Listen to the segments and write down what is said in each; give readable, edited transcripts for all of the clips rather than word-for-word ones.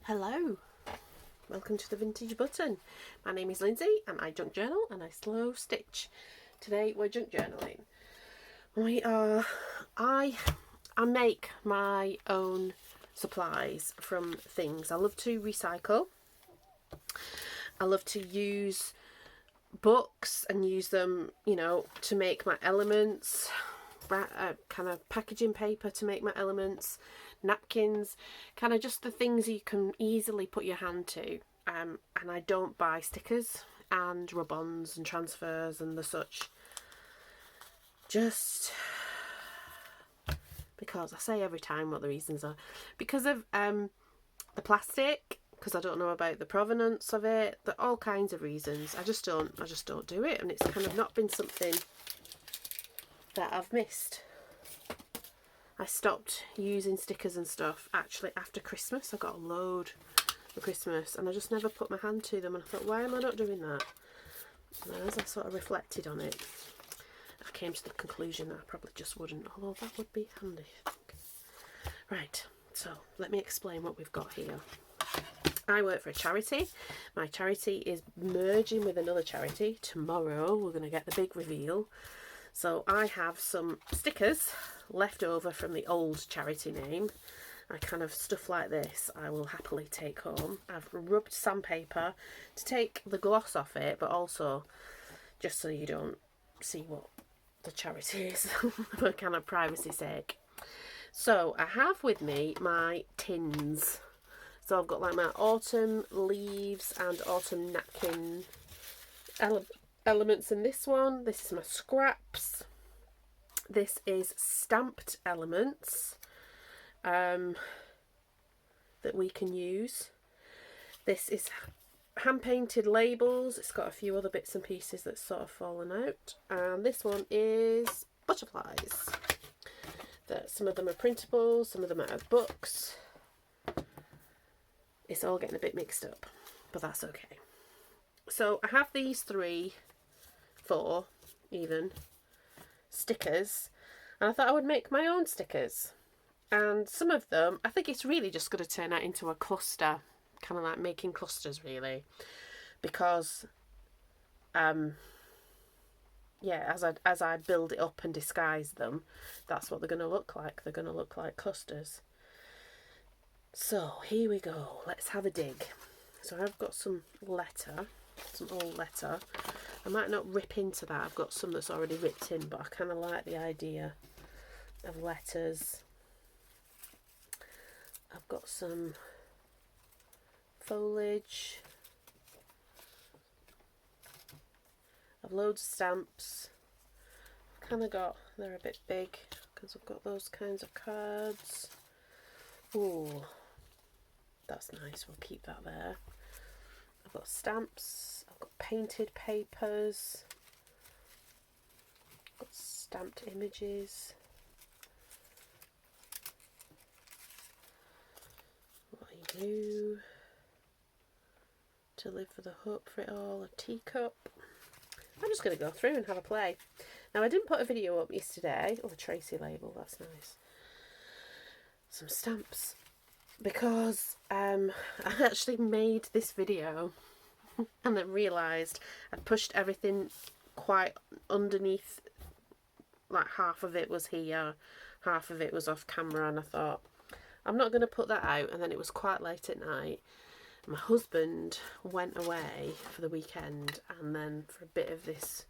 Hello, welcome to the Vintage Button. My name is Lindsay and I junk journal and I slow stitch. Today we're junk journaling. I make my own supplies from things. I love to recycle. I love to use books and use them, to make my elements, kind of packaging paper to make my elements, napkins, kind of just the things you can easily put your hand to. And I don't buy stickers and rub-ons and transfers and the such, just because I say every time what the reasons are. Because of the plastic, because I don't know about the provenance of it, there are all kinds of reasons. I just don't do it, and it's kind of not been something that I've missed. I stopped using stickers and stuff actually after Christmas. I got a load for Christmas and I just never put my hand to them, and I thought, why am I not doing that? And as I sort of reflected on it, I came to the conclusion that I probably just wouldn't, although that would be handy, I think. Right, so let me explain what we've got here. I work for a charity. My charity is merging with another charity. Tomorrow we're going to get the big reveal. So I have some stickers left over from the old charity name. I kind of stuff like this I will happily take home. I've rubbed sandpaper to take the gloss off it, but also just so you don't see what the charity is for kind of privacy's sake. So I have with me my tins. So I've got like my autumn leaves and autumn napkin elements in this one. This is my scraps. This is stamped elements that we can use. This is hand painted labels. It's got a few other bits and pieces that's sort of fallen out. And this one is butterflies. Some of them are printable, some of them are out of books. It's all getting a bit mixed up, but that's okay. So I have these 4 even stickers, and I thought I would make my own stickers. And some of them, I think it's really just going to turn out into a cluster, kind of like making clusters really, because as I build it up and disguise them, that's what they're going to look like. They're going to look like clusters. So here we go, let's have a dig. So I've got some old letter. I might not rip into that. I've got some that's already ripped in, but I kind of like the idea of letters. I've got some foliage. I've loads of stamps. I've kind of got, they're a bit big because I've got those kinds of cards. Ooh, that's nice. We'll keep that there. I've got stamps, I've got painted papers, I've got stamped images. What I do to live for the hope for it all, a teacup. I'm just going to go through and have a play. Now I didn't put a video up yesterday. Oh, a Tracy label, that's nice. Some stamps. Because I actually made this video and then realised I'd pushed everything quite underneath, like half of it was here, half of it was off camera, and I thought I'm not going to put that out. And then it was quite late at night. My husband went away for the weekend and then for a bit of this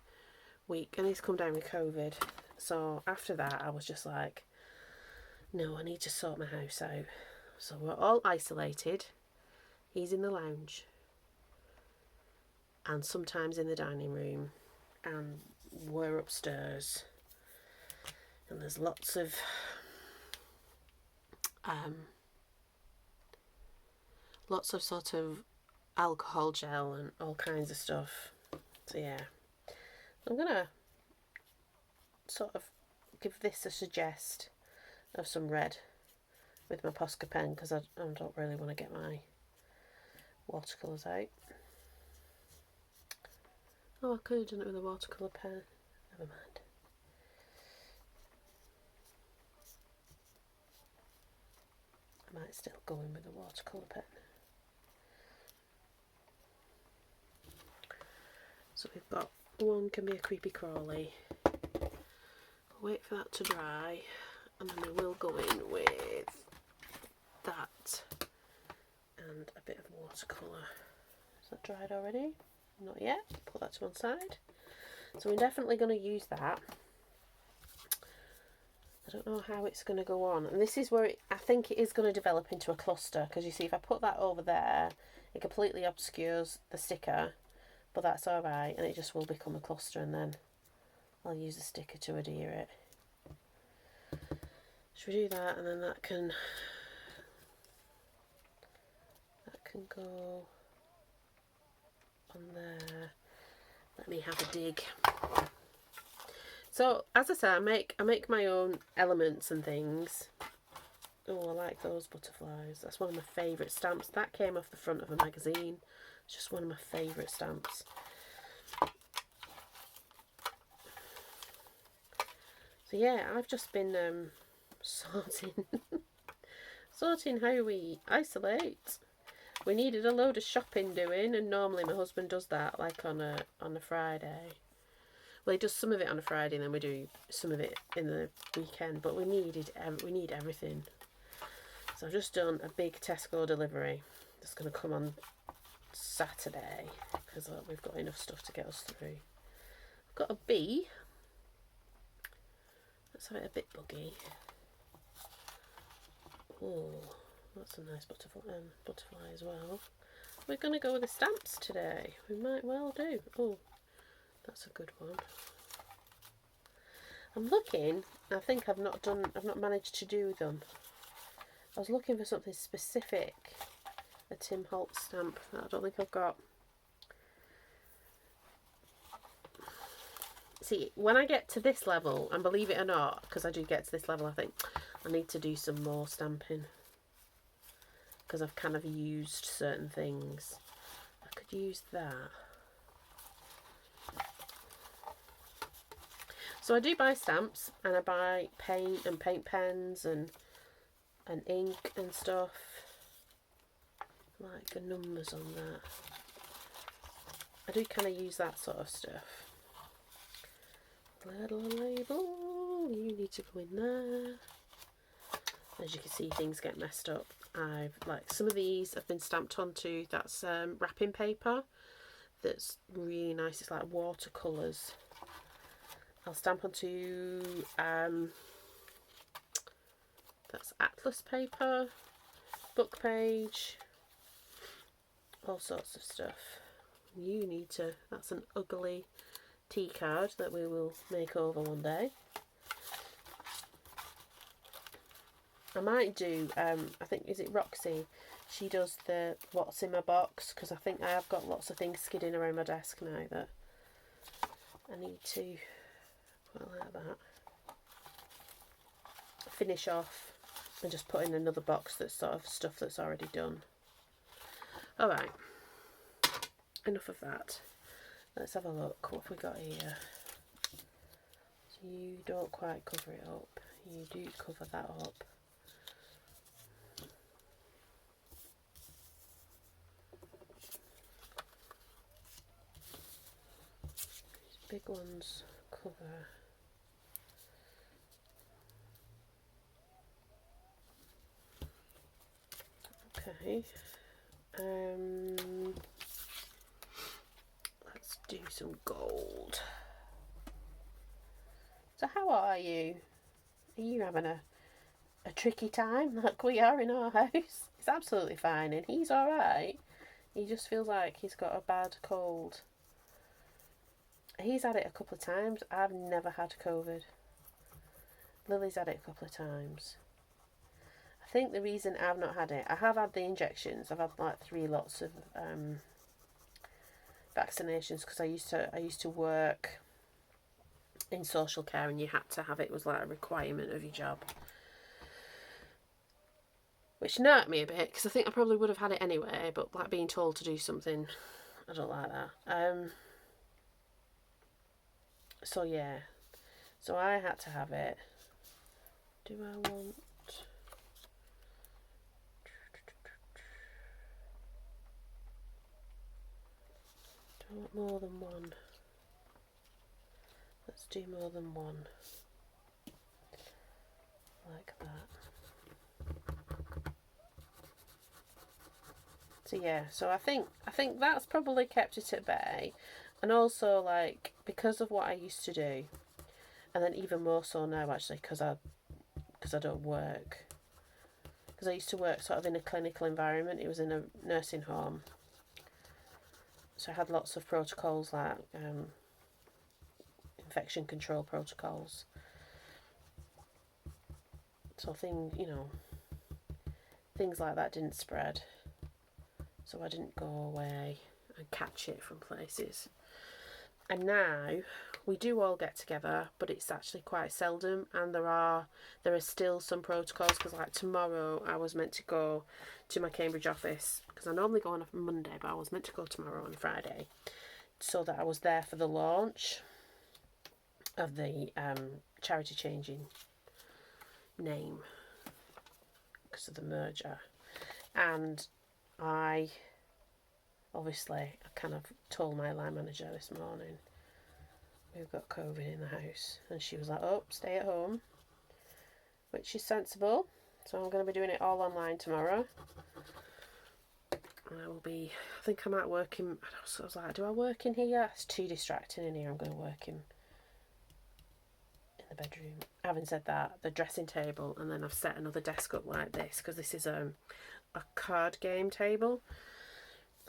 week, and he's come down with COVID. So after that I was just like, no, I need to sort my house out. So we're all isolated. He's in the lounge and sometimes in the dining room, and we're upstairs, and there's lots of sort of alcohol gel and all kinds of stuff. So yeah, I'm gonna sort of give this a suggest of some red with my Posca pen, because I don't really want to get my watercolours out. Oh, I could have done it with a watercolour pen. Never mind. I might still go in with a watercolour pen. So we've got one can be a creepy crawly. Wait for that to dry, and then we will go in with that and a bit of watercolour. Is that dried already? Not yet. Put that to one side. So we're definitely going to use that. I don't know how it's going to go on, and this is where I think it is going to develop into a cluster, because you see if I put that over there it completely obscures the sticker, but that's alright, and it just will become a cluster, and then I'll use the sticker to adhere it. Should we do that, and then that can go on there. Let me have a dig. So as I say, I make my own elements and things. Oh, I like those butterflies. That's one of my favourite stamps. That came off the front of a magazine. It's just one of my favourite stamps. So yeah, I've just been sorting how we isolate. We needed a load of shopping doing, and normally my husband does that like on a Friday. Well, he does some of it on a Friday, and then we do some of it in the weekend. But we need everything. So I've just done a big Tesco delivery. That's going to come on Saturday, because we've got enough stuff to get us through. I've got a bee. Let's have it a bit buggy. Oh, that's a nice butterfly as well. We're going to go with the stamps today. We might well do. Oh, that's a good one. I'm looking. I think I've not managed to do them. I was looking for something specific. A Tim Holtz stamp that I don't think I've got. See, when I get to this level, and believe it or not, because I do get to this level, I think I need to do some more stamping, because I've kind of used certain things. I could use that. So I do buy stamps, and I buy paint and paint pens and ink and stuff. I like the numbers on that. I do kind of use that sort of stuff. Little label, you need to go in there. As you can see, things get messed up. I've like some of these have been stamped onto that's wrapping paper. That's really nice. It's like watercolours. I'll stamp onto that's atlas paper, book page, all sorts of stuff. You need to. That's an ugly tea card that we will make over one day. I might do, I think, is it Roxy? She does the what's in my box, because I think I have got lots of things skidding around my desk now that I need to put like that. Finish off and just put in another box that's sort of stuff that's already done. Alright, enough of that. Let's have a look. What have we got here? So you don't quite cover it up. You do cover that up. These big ones cover. Okay. Let's do some gold. So how are you? Are you having a tricky time like we are in our house? It's absolutely fine, and he's alright. He just feels like he's got a bad cold. He's had it a couple of times. I've never had COVID. Lily's had it a couple of times. I think the reason I've not had it, I have had the injections. I've had like 3 lots of vaccinations, because I used to work in social care, and you had to have it. It was like a requirement of your job, which hurt me a bit, because I think I probably would have had it anyway, but like being told to do something, I don't like that. So yeah, so I had to have it. Do I want more than one? Let's do more than one. Like that. So yeah, so I think that's probably kept it at bay. And also, like, because of what I used to do, and then even more so now actually, because I don't work. Because I used to work sort of in a clinical environment. It was in a nursing home. So I had lots of protocols like infection control protocols. So things like that didn't spread. So I didn't go away and catch it from places. And now we do all get together, but it's actually quite seldom, and there are still some protocols, because like tomorrow I was meant to go to my Cambridge office, because I normally go on a Monday, but I was meant to go tomorrow on Friday, so that I was there for the launch of the charity changing name because of the merger. And I kind of told my line manager this morning, we've got COVID in the house, and she was like, oh, stay at home, which is sensible. So I'm going to be doing it all online tomorrow, and I think I might work in, so I was like, do I work in here? It's too distracting in here. I'm going to work in the bedroom. Having said that, the dressing table, and then I've set another desk up like this, because this is a card game table,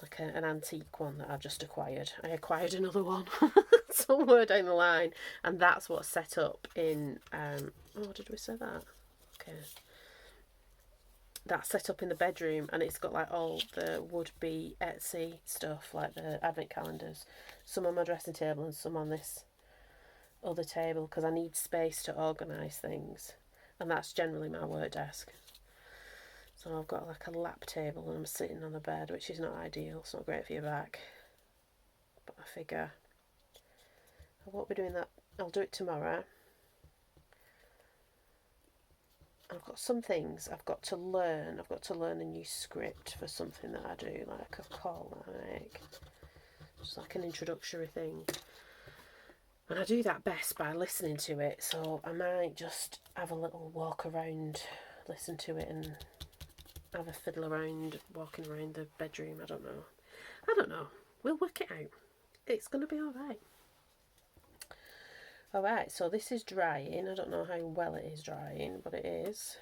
like an antique one that I've just acquired. I acquired another one somewhere down the line, and that's what's set up in did we say that? Okay, that's set up in the bedroom, and it's got like all the would-be Etsy stuff, like the advent calendars, some on my dressing table and some on this other table, because I need space to organise things, and that's generally my work desk. So I've got like a lap table and I'm sitting on the bed, which is not ideal. It's not great for your back. But I figure I won't be doing that. I'll do it tomorrow. I've got some things I've got to learn. I've got to learn a new script for something that I do, like a call that I make. Just like an introductory thing. And I do that best by listening to it. So I might just have a little walk around, listen to it, and have a fiddle around, walking around the bedroom. I don't know. We'll work it out. It's going to be alright. Alright, so this is drying. I don't know how well it is drying, but it is.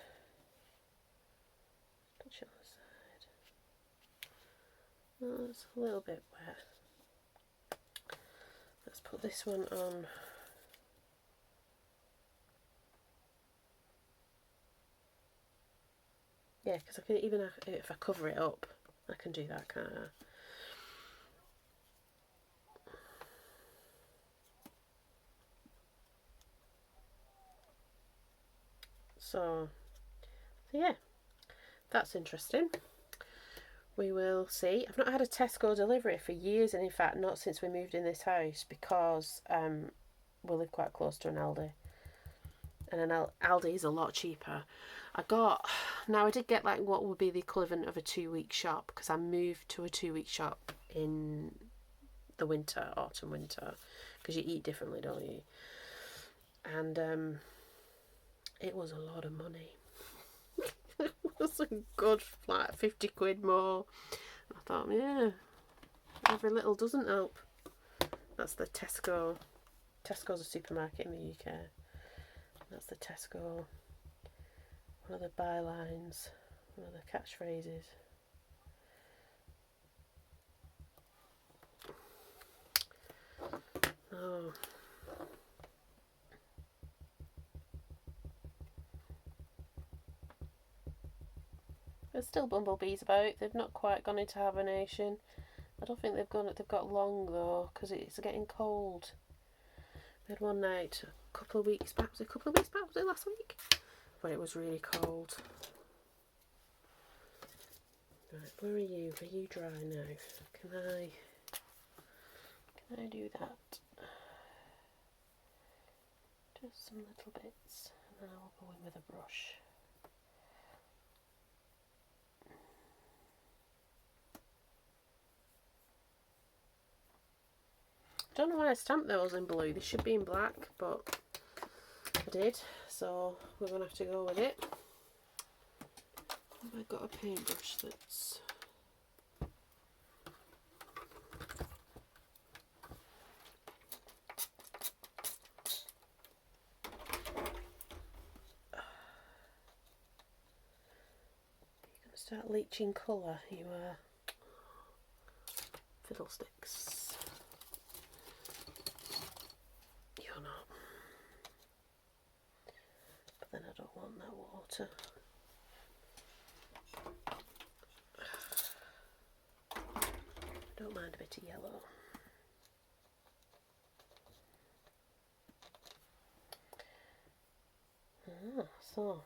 Touch it on the side. Oh, it's a little bit wet. Let's put this one on. Yeah, because I can even, if I cover it up, I can do that, can't I? So yeah, that's interesting. We will see. I've not had a Tesco delivery for years, and in fact not since we moved in this house, because we live quite close to an Aldi, and an Aldi is a lot cheaper. I did get like what would be the equivalent of a 2-week shop, because I moved to a 2-week shop in the autumn winter, because you eat differently, don't you? And it was a lot of money. It was a good, like 50 quid more. I thought, yeah, every little doesn't help. That's the Tesco. Tesco's a supermarket in the UK. That's the Tesco. One of the bylines, one of the catchphrases. Oh. There's still bumblebees about. They've not quite gone into hibernation. I don't think they've got long though, because it's getting cold. We had one night a couple of weeks back. Was it last week? But it was really cold. Right, where are you? Are you dry now? Can I do that? Just some little bits, and then I'll go in with a brush. Don't know why I stamped those in blue. They should be in black, but I did. So we're going to have to go with it. Have I got a paintbrush that's... Start leaching colour, you fiddlesticks. You're not. But then I don't want that water. Don't mind a bit of yellow. So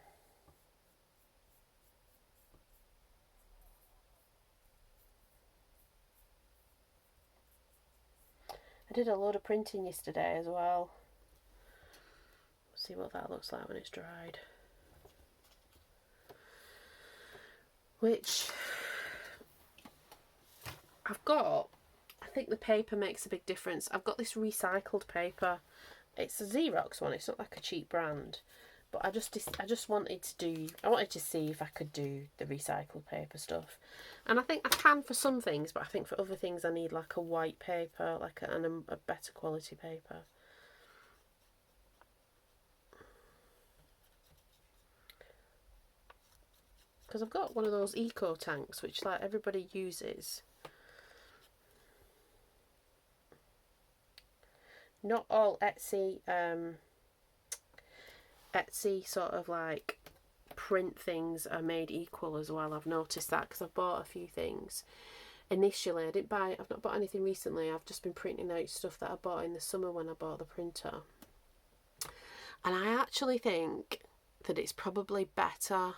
I did a load of printing yesterday as well. See what that looks like when it's dried. Which I've got, I think the paper makes a big difference. I've got this recycled paper. It's a Xerox one, it's not like a cheap brand. But I just wanted to see if I could do the recycled paper stuff. And I think I can for some things, but I think for other things I need like a white paper, like a better quality paper. Because I've got one of those eco tanks, which like everybody uses. Not all Etsy sort of like print things are made equal as well. I've noticed that because I've bought a few things. Initially, I've not bought anything recently. I've just been printing out stuff that I bought in the summer when I bought the printer. And I actually think that it's probably better,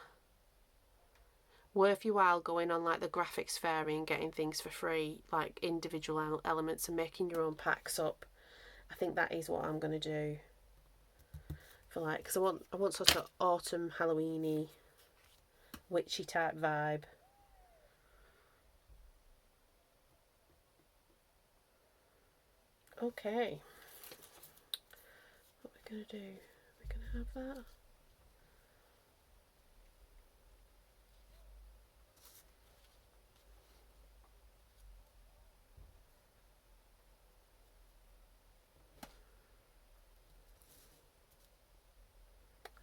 worth your while going on like the graphics fair and getting things for free, like individual elements, and making your own packs up. I think that is what I'm going to do. For like, because I want sort of autumn, Halloweeny, witchy type vibe. Okay. What are we going to do? We're going to have that.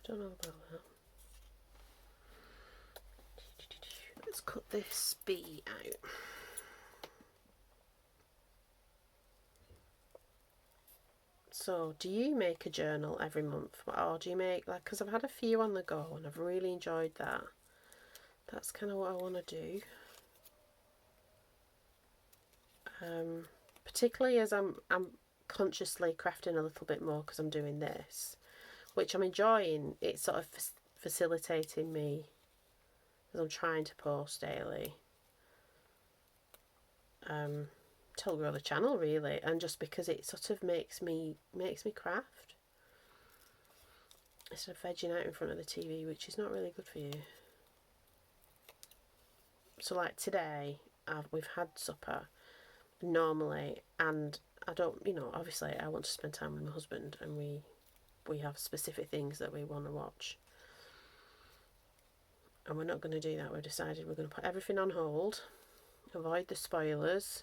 I don't know about that. Let's cut this bee out. So, do you make a journal every month? Or do you make, like, because I've had a few on the go and I've really enjoyed that. That's kind of what I want to do. Particularly as I'm consciously crafting a little bit more because I'm doing this, which I'm enjoying. It's sort of facilitating me as I'm trying to post daily. To help grow the channel really, and just because it sort of makes me craft instead of vegging out in front of the TV, which is not really good for you. So like today, we've had supper normally, and I don't, obviously I want to spend time with my husband, and we have specific things that we want to watch, and we're not going to do that. We've decided we're going to put everything on hold, avoid the spoilers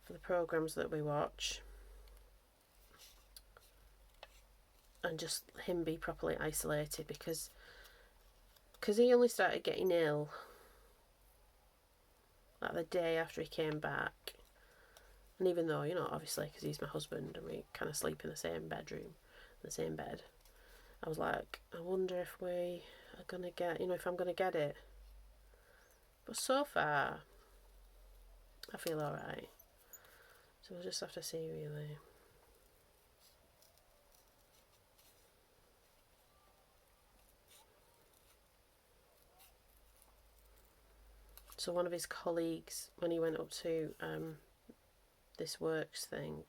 for the programs that we watch, and just him be properly isolated, because he only started getting ill like the day after he came back. And even though, obviously because he's my husband and we kind of sleep in the same bedroom, the same bed, I was like, I wonder if we are going to get, if I'm going to get it. But so far I feel alright, so we'll just have to see really. So one of his colleagues, when he went up to this works thing,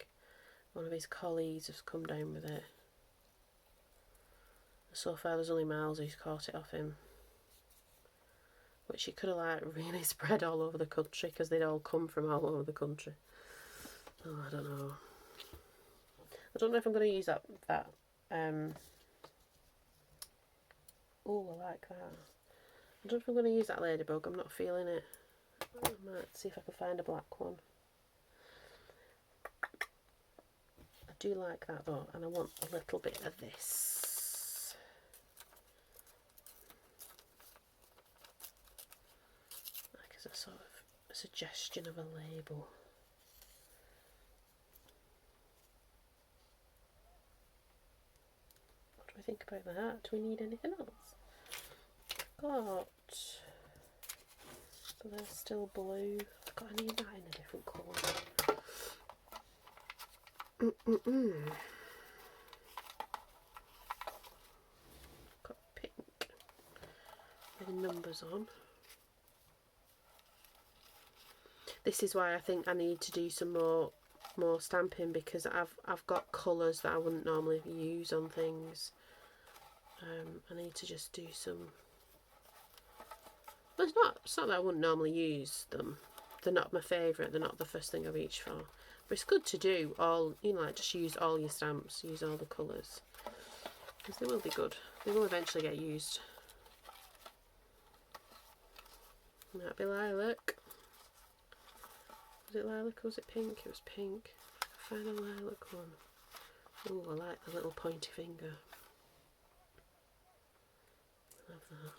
one of his colleagues has come down with it. So far there's only Miles who's caught it off him, which he could have like really spread all over the country because they'd all come from all over the country. Oh, I don't know. I don't know if I'm going to use that. Oh, I like that. I don't know if I'm going to use that ladybug. I'm not feeling it. I might see if I can find a black one. I do like that though, and I want a little bit of this. Like as a sort of a suggestion of a label. What do I think about that? Do we need anything else? Got, but they're still blue. I need that in a different colour. Got pink with numbers on. This is why I think I need to do some more stamping, because I've got colours that I wouldn't normally use on things. I need to just do some. Well, it's not that I wouldn't normally use them. They're not my favourite. They're not the first thing I reach for. But it's good to do all, you know, like just use all your stamps, use all the colours, because they will be good. They will eventually get used. Might be lilac. Was it lilac or was it pink? It was pink. Find a lilac one. Oh, I like the little pointy finger. Love that.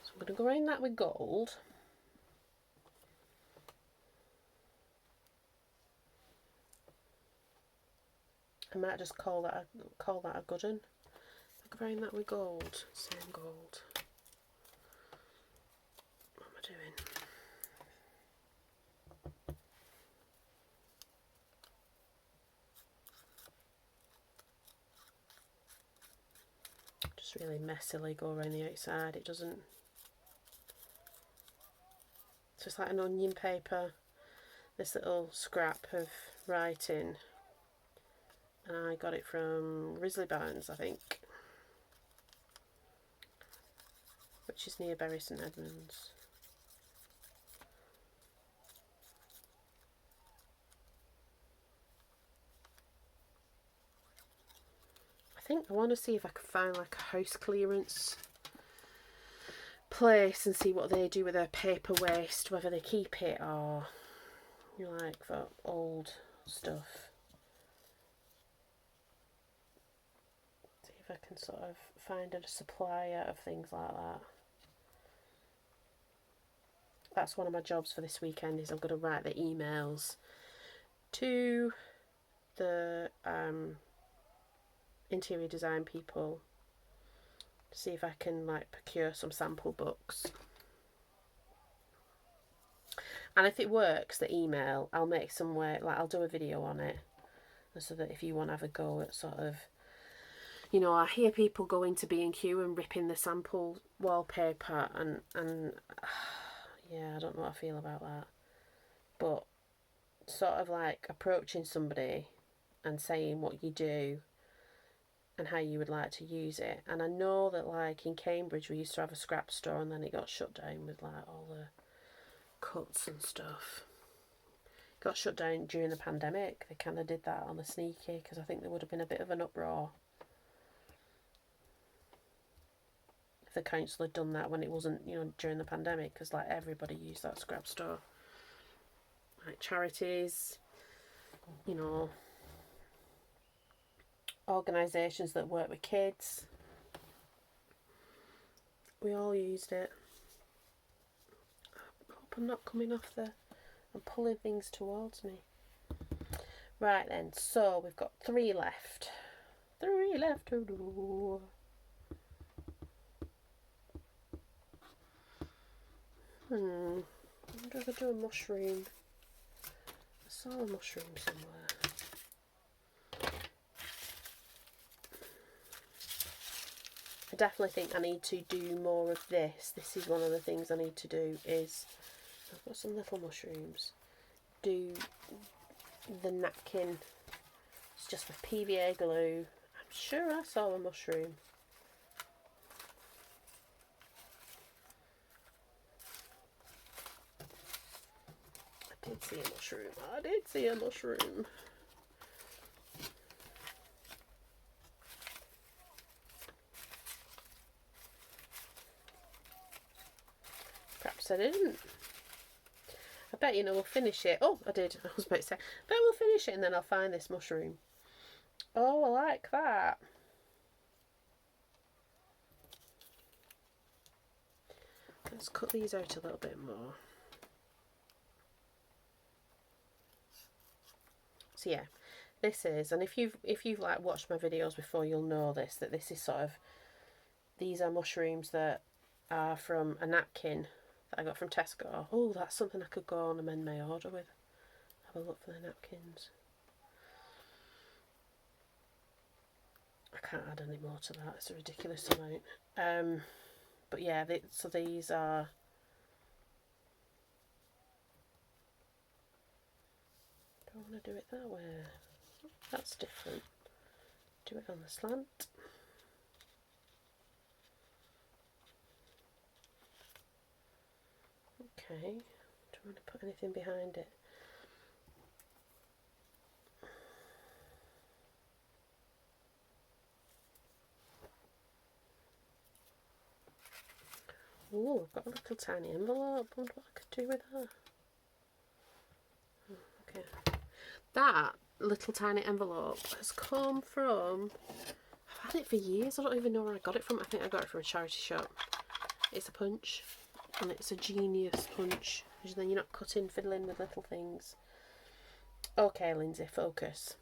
So I'm going to go around that with gold. I might just call that a good one. Go around that with gold. Same gold. What am I doing? Just really messily go around the outside. It doesn't. So it's like an onion paper. This little scrap of writing. And I got it from Risley Barnes, I think, which is near Bury St Edmunds. I think I want to see if I can find like a house clearance place and see what they do with their paper waste, whether they keep it or, you know, like for old stuff. See if I can sort of find a supplier of things like that. That's one of my jobs for this weekend, is I'm going to write the emails to the interior design people to see if I can like procure some sample books. And if it works, the email, I'll make some way, like I'll do a video on it, so that if you want to have a go at sort of, you know, I hear people going to B&Q and ripping the sample wallpaper and yeah, I don't know what I feel about that. But sort of like approaching somebody and saying what you do and how you would like to use it. And I know that like in Cambridge we used to have a scrap store, and then it got shut down with like all the cuts and stuff. It got shut down during the pandemic. They kind of did that on the sneaky, because I think there would have been a bit of an uproar if the council had done that when it wasn't, you know, during the pandemic, because like everybody used that scrap store. Like charities, you know, organisations that work with kids, we all used it. I hope I'm not coming off there. I'm pulling things towards me. Right then, so we've got 3 left. 3 left to do. I wonder if I do a mushroom. I saw a mushroom somewhere. I definitely think I need to do more of this. This is one of the things I need to do, is I've got some little mushrooms. Do the napkin. It's just with PVA glue sure I saw a mushroom. I did see a mushroom. I did see a mushroom. Perhaps I didn't. I bet we'll finish it. Oh, I did. I was about to say, I bet we'll finish it and then I'll find this mushroom. Oh, I like that. Let's cut these out a little bit more. So yeah, this is, and if you've like watched my videos before, you'll know this, that this is sort of, these are mushrooms that are from a napkin that I got from Tesco. Oh, that's something I could go and amend my order with. Have a look for the napkins. I can't add any more to that, it's a ridiculous amount. But yeah, so these are, do I want to do it that way? That's different. Do it on the slant. Okay, do I want to put anything behind it? Oh, I've got a little tiny envelope. I wonder what I could do with that. Okay. That little tiny envelope has come from, I've had it for years. I don't even know where I got it from. I think I got it from a charity shop. It's a punch, and it's a genius punch. Because then you're not cutting, fiddling with little things. Okay, Lindsay, focus.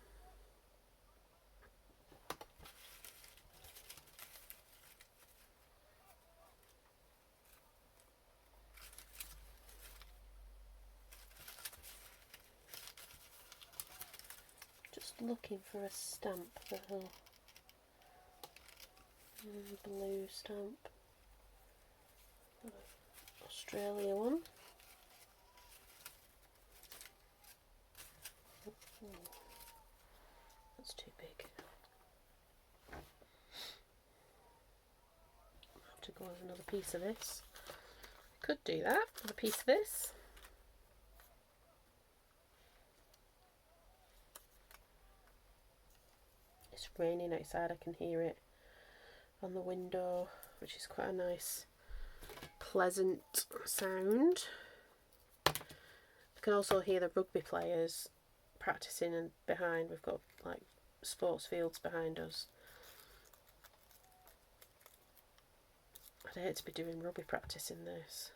Just looking for a stamp that'll, blue stamp, Australia one. Ooh, that's too big. I'll have to go with another piece of this. Could do that with a piece of this. It's raining outside, I can hear it on the window, which is quite a nice, pleasant sound. I can also hear the rugby players practicing, and behind we've got like sports fields behind us. I'd hate to be doing rugby practice in this.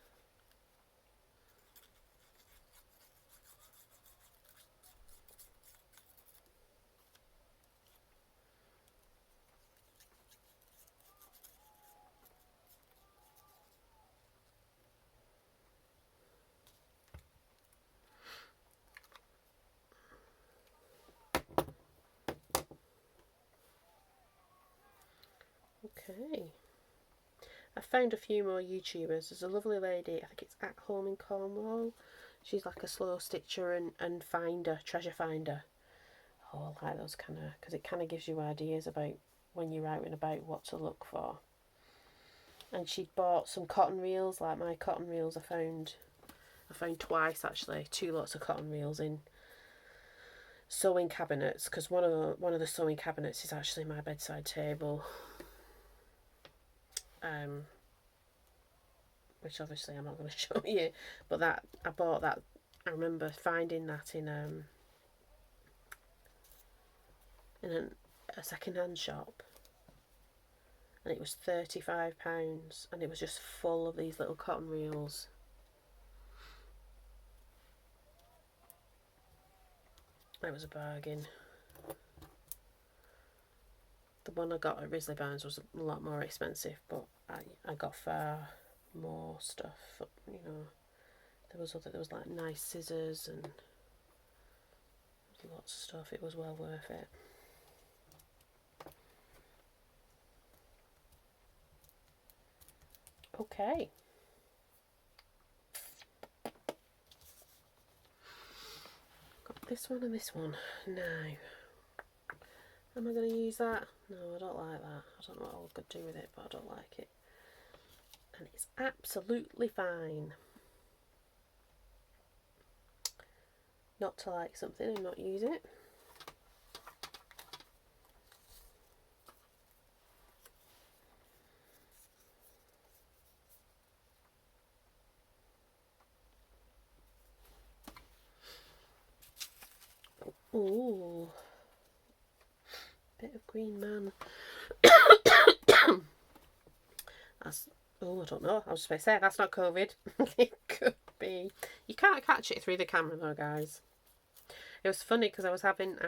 Okay. I found a few more YouTubers. There's a lovely lady, I think it's At Home in Cornwall. She's like a slow stitcher and finder, treasure finder. Oh, I like those kind of, because it kind of gives you ideas about when you're out and about what to look for. And she'd bought some cotton reels, like my cotton reels I found twice actually, 2 lots of cotton reels in sewing cabinets, because one of the sewing cabinets is actually my bedside table. Which obviously I'm not going to show you, but that I bought that. I remember finding that in a second-hand shop, and it was £35, and it was just full of these little cotton reels. It was a bargain. The one I got at Risley Barnes was a lot more expensive, but I got far more stuff. You know, there was like nice scissors and lots of stuff. It was well worth it. Okay. Got this one and this one. Now, Am I going to use that? No, I don't like that. I don't know what I could do with it, but I don't like it. And it's absolutely fine not to like something and not use it. Ooh, bit of green man. That's, oh, I don't know. I was supposed to say that's not COVID. It could be. You can't catch it through the camera though, guys. It was funny because I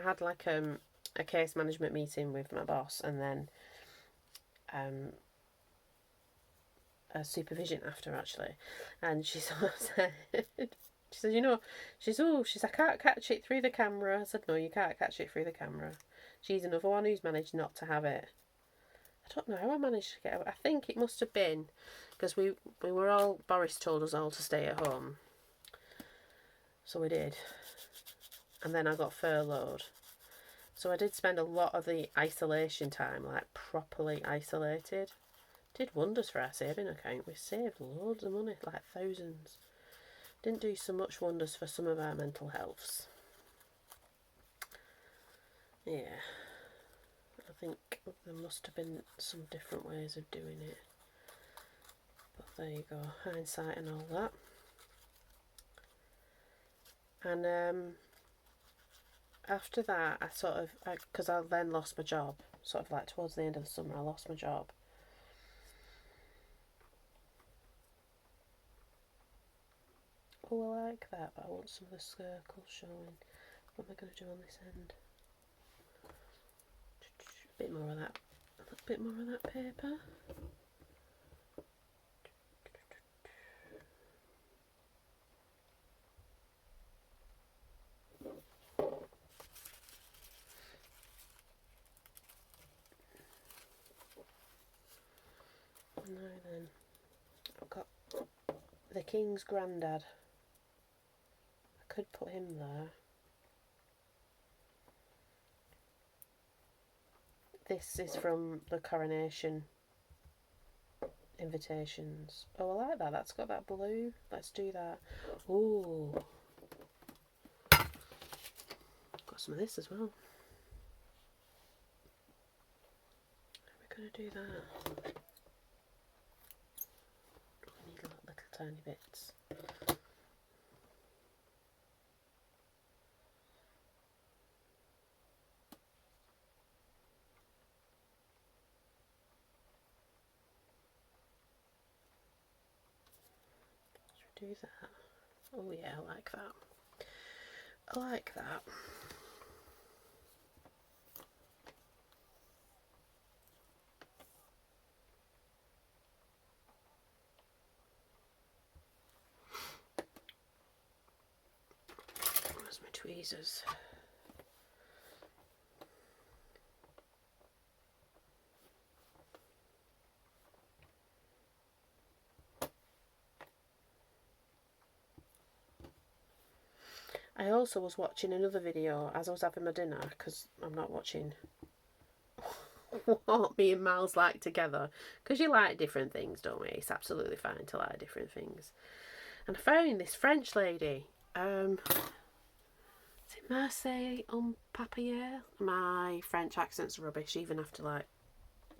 had like a case management meeting with my boss, and then a supervision after, actually, and she sort of said, she said, I can't catch it through the camera. I said, no, you can't catch it through the camera. She's another one who's managed not to have it. I don't know how I managed to get it. I think it must have been because we were all, Boris told us all to stay at home, so we did, and then I got furloughed. So I did spend a lot of the isolation time like properly isolated. Did wonders for our saving account. We saved loads of money, like thousands. Didn't do so much wonders for some of our mental healths. Yeah. I think there must have been some different ways of doing it. But there you go. Hindsight and all that. And after that, because I then lost my job. Sort of like towards the end of the summer, I lost my job. Oh, I like that, but I want some of the circles showing. What am I going to do on this end? A bit more of that. A little bit more of that paper. Now then, I've got the King's Grandad. I could put him there. This is from the coronation invitations. Oh, I like that. That's got that blue. Let's do that. Ooh. Got some of this as well. How are we going to do that? We need little tiny bits. Should we do that? Oh yeah, I like that. I like that. Where's my tweezers? I also was watching another video as I was having my dinner, because I'm not watching what me and Miles like together, because you like different things, don't we? It's absolutely fine to like different things. And I found this French lady. Is it Marseille en papier? My French accent's rubbish, even after like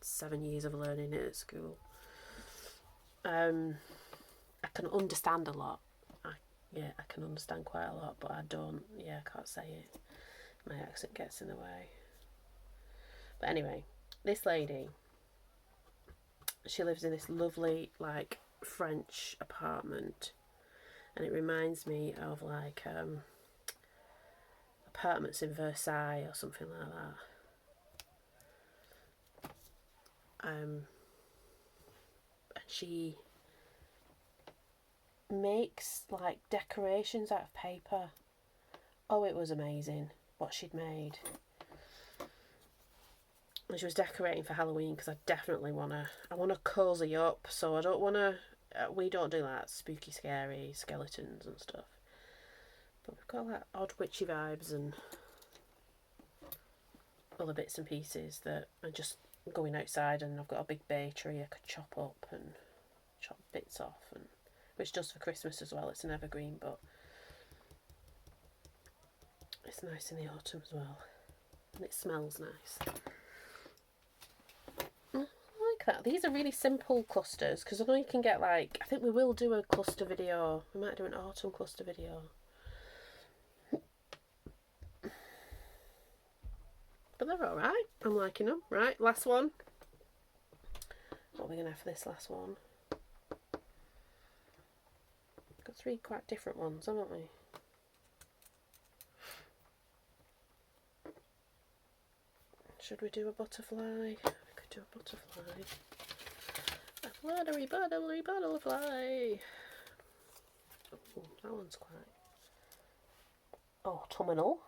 7 years of learning it at school. I can understand a lot. I can understand quite a lot, but I can't say it. My accent gets in the way. But anyway, this lady, she lives in this lovely, like, French apartment, and it reminds me of, like, apartments in Versailles or something like that. And she makes like decorations out of paper. Oh, it was amazing what she'd made. And she was decorating for Halloween because I definitely want to cozy up, so I don't want to, we don't do that spooky scary skeletons and stuff, but we've got like odd witchy vibes. And other bits and pieces that are just going outside, and I've got a big bay tree I could chop up and chop bits off, and which does for Christmas as well. It's an evergreen, but it's nice in the autumn as well, and it smells nice. I like that. These are really simple clusters, because I know you can get, like, I think we will do a cluster video. We might do an autumn cluster video. But they're alright. I'm liking them. Right, last one. What are we going to have for this last one? Got 3 quite different ones, haven't we? Should we do a butterfly? We could do a butterfly. A fluttery butterfly. Oh, that one's quite autumnal.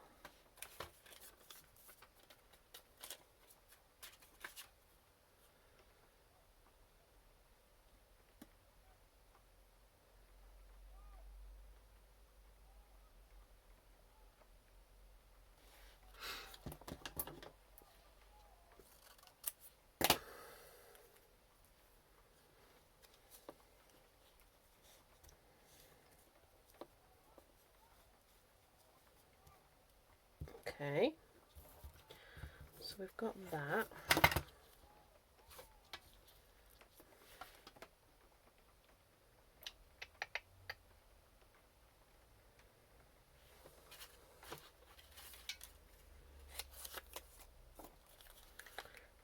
Okay, so we've got that.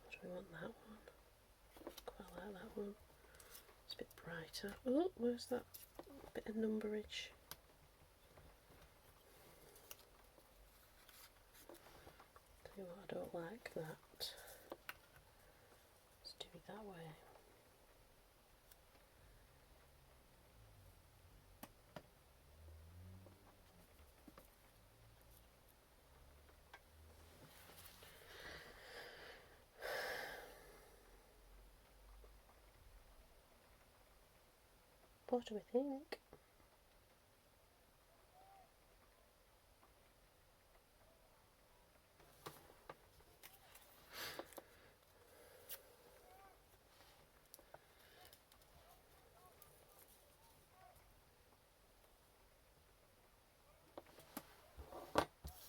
Do we want that one? Quite like that one. It's a bit brighter. Oh, where's that bit of numberage? Tell you what, I don't like that. Let's do it that way. What do we think?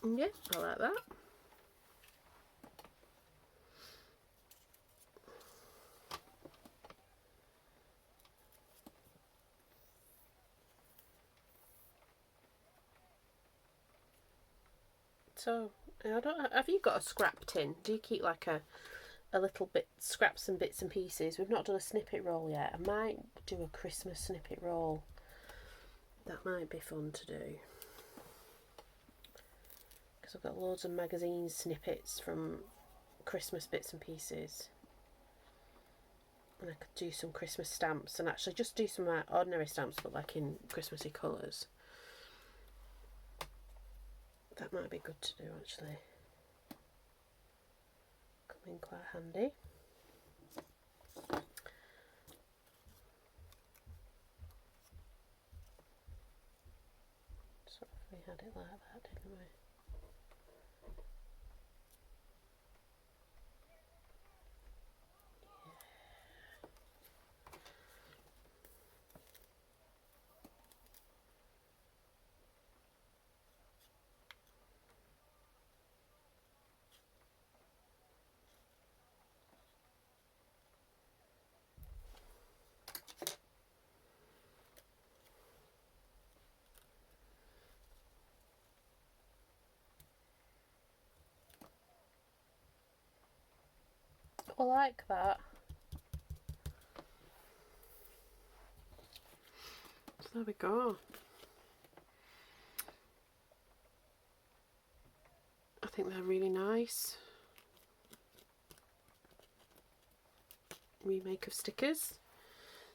Yeah, I like that. So, I don't. Have you got a scrap tin? Do you keep like a little bit scraps and bits and pieces? We've not done a snippet roll yet. I might do a Christmas snippet roll. That might be fun to do, because I've got loads of magazine snippets from Christmas bits and pieces, and I could do some Christmas stamps, and actually just do some ordinary stamps but like in Christmassy colours. That might be good to do, actually. Come in quite handy. So we had it like that, didn't we? I like that. So there we go. I think they're really nice. Remake of stickers.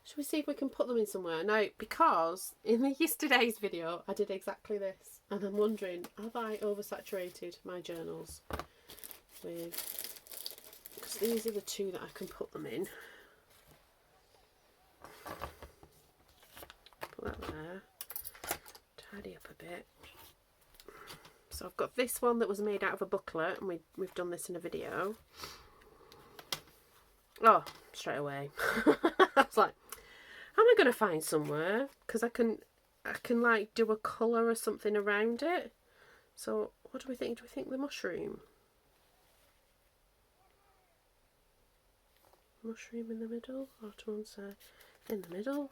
Should we see if we can put them in somewhere? Now, because in the yesterday's video I did exactly this, and I'm wondering, have I oversaturated my journals with, because these are the 2 that I can put them in. Put that there. Tidy up a bit. So I've got this one that was made out of a booklet, and we've done this in a video. Oh, straight away. I was like, how am I going to find somewhere? Because I can like do a colour or something around it. So what do we think? Do we think the mushroom? Mushroom in the middle, or to one side? In the middle.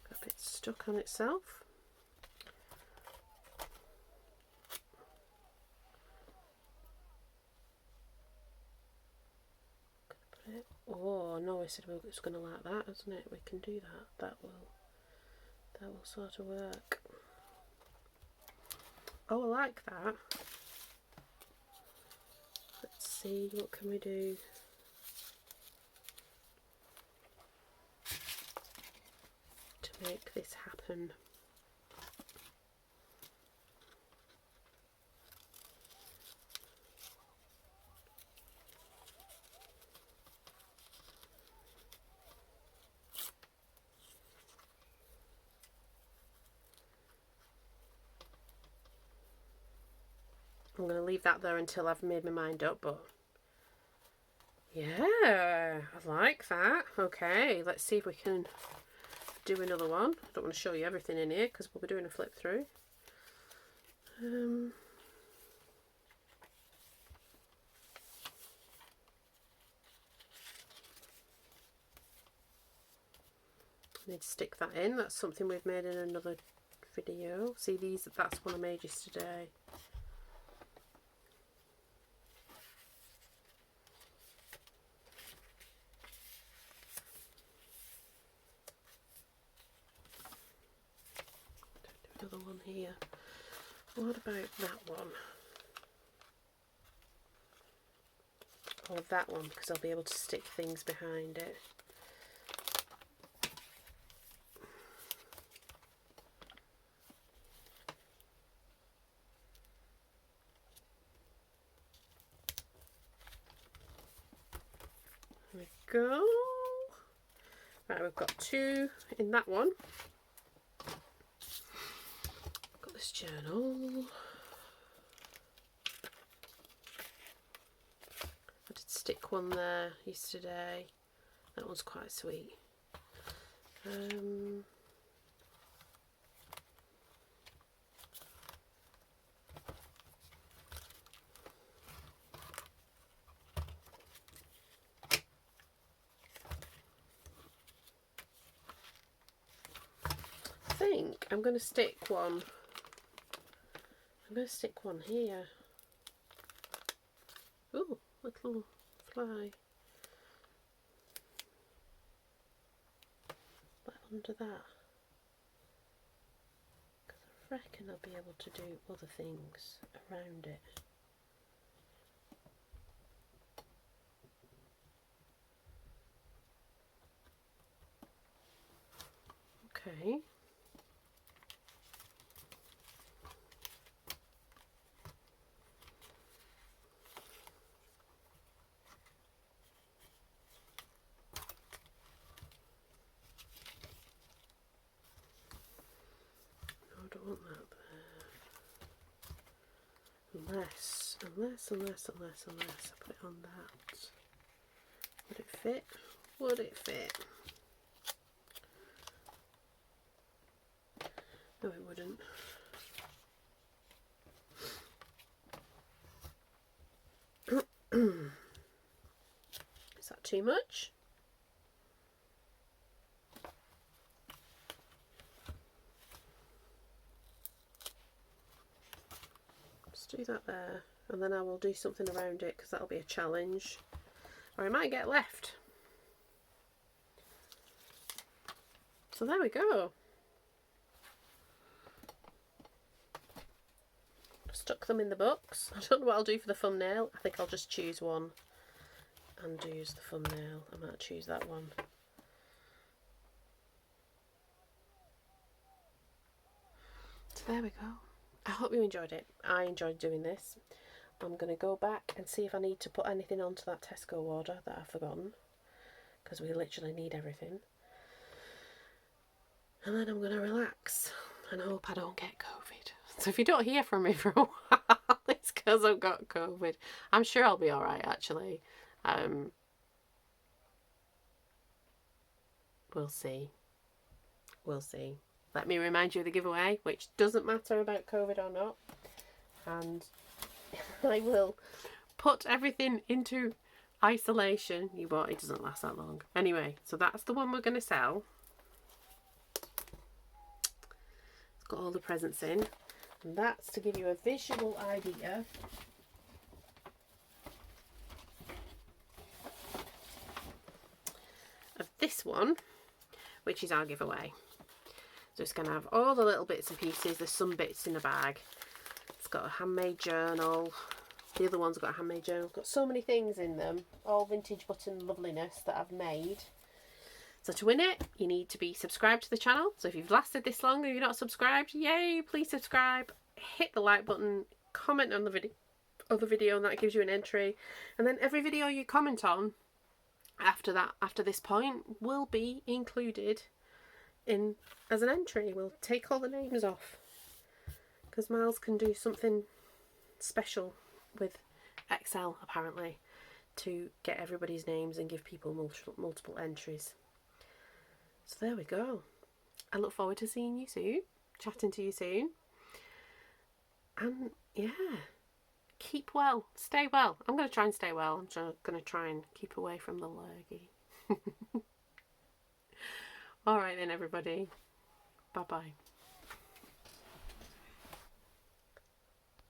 Got a bit stuck on itself. Oh no, I said it's going to like that, isn't it? We can do that. That will sort of work. Oh, I like that. Let's see, what can we do? To make this happen. I'm going to leave that there until I've made my mind up, but yeah, I like that. Okay, let's see if we can do another one. I don't want to show you everything in here because we'll be doing a flip through. I need to stick that in. That's something we've made in another video. See these? That's one I made yesterday. Another one here. What about that one? Or that one, because I'll be able to stick things behind it. There we go. Right, we've got two in that one. Got this journal. I did stick one there yesterday. That one's quite sweet. I think I'm going to stick one. I'm going to stick one here. Ooh, little fly. Right under that. Because I reckon I'll be able to do other things around it. Okay. No, I don't want that there. Unless I put it on that. Would it fit? Would it fit? No, it wouldn't. Is that too much? Let's do that there, and then I will do something around it because that'll be a challenge. Or I might get left. So there we go. Stuck them in the box. I don't know what I'll do for the thumbnail. I think I'll just choose one and use the thumbnail. I might choose that one. So there we go. I hope you enjoyed it. I enjoyed doing this. I'm going to go back and see if I need to put anything onto that Tesco order that I've forgotten, because we literally need everything. And then I'm going to relax and hope I don't get COVID. So if you don't hear from me for a while, it's because I've got COVID. I'm sure I'll be alright, actually. We'll see. We'll see. Let me remind you of the giveaway, which doesn't matter about COVID or not. And I will put everything into isolation. You what? It doesn't last that long. Anyway, so that's the one we're going to sell. It's got all the presents in. And that's to give you a visual idea of this one, which is our giveaway. So it's going to have all the little bits and pieces. There's some bits in the bag. It's got a handmade journal. The other one's got a handmade journal. Got so many things in them. All vintage button loveliness that I've made. So to win it, you need to be subscribed to the channel. So if you've lasted this long and you're not subscribed, yay, please subscribe. Hit the like button. Comment on the video, and that gives you an entry. And then every video you comment on after this point, will be included in as an entry. We'll take all the names off because Miles can do something special with Excel apparently to get everybody's names and give people multiple entries. So there we go. I look forward to seeing you soon, chatting to you soon, and yeah, keep well, stay well. I'm going to try and stay well. I'm going to try and keep away from the lurgy. All right then, everybody. Bye bye.